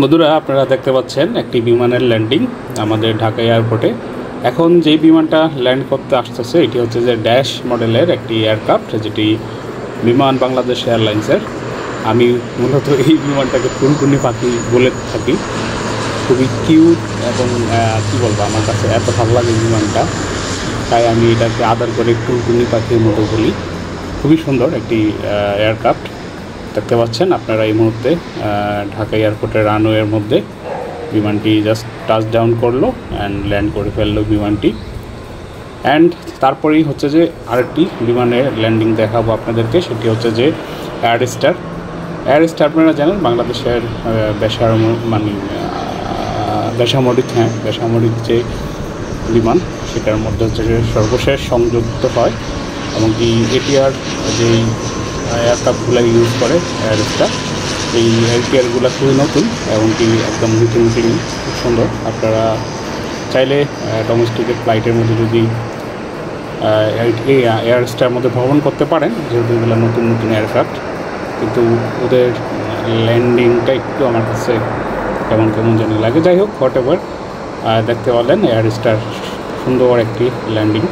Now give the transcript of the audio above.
বন্ধুরা, আপনারা দেখতে পাচ্ছেন একটি বিমানের ল্যান্ডিং আমাদের ঢাকা এয়ারপোর্টে। এখন যেই বিমানটা ল্যান্ড করতে আসতেছে এটি হচ্ছে যে ড্যাশ মডেলের একটি এয়ারক্রাফট, যেটি বিমান বাংলাদেশ এয়ারলাইন্সের। আমি মূলত এই বিমানটাকে টুনটুনি পাখি বলে থাকি। খুবই কিউট এবং কী বলবো, আমার কাছে এত ভালো লাগে বিমানটা, তাই আমি এটাকে আদর করে টুনটুনি পাখির মতো বলি। খুবই সুন্দর একটি এয়ারক্রাফট দেখতে পাচ্ছেন আপনারা এই মুহূর্তে ঢাকা এয়ারপোর্টের রানওয়ের মধ্যে বিমানটি জাস্ট টাচ ডাউন করলো অ্যান্ড ল্যান্ড করে ফেললো বিমানটি। অ্যান্ড তারপরেই হচ্ছে যে আরেকটি বিমানের ল্যান্ডিং দেখাবো আপনাদেরকে, সেটি হচ্ছে যে এয়ারস্টার। আপনারা জানেন বাংলাদেশের বেসামরিক যে বিমান, সেটার মধ্যে হচ্ছে যে সর্বশেষ সংযুক্ত হয় এবং কি এটিআর যেই এয়ারক্রাফটগুলো ইউজ করে এয়ারস্টার, এই এয়ারগুলো খুবই নতুন এবং কি একদম নতুন, খুব সুন্দর। আপনারা চাইলে ডোমেস্টিকের ফ্লাইটের মধ্যে যদি এই এয়ারস্টার মধ্যে ভ্রমণ করতে পারেন, যেহেতু এগুলো নতুন এয়ারক্রাফট, কিন্তু ওদের ল্যান্ডিংটা একটু আমার কাছে কেমন জানি লাগে। যাই হোক, হোয়াট এভার, দেখতে পারলেন এয়ারস্টার সুন্দর একটি ল্যান্ডিং।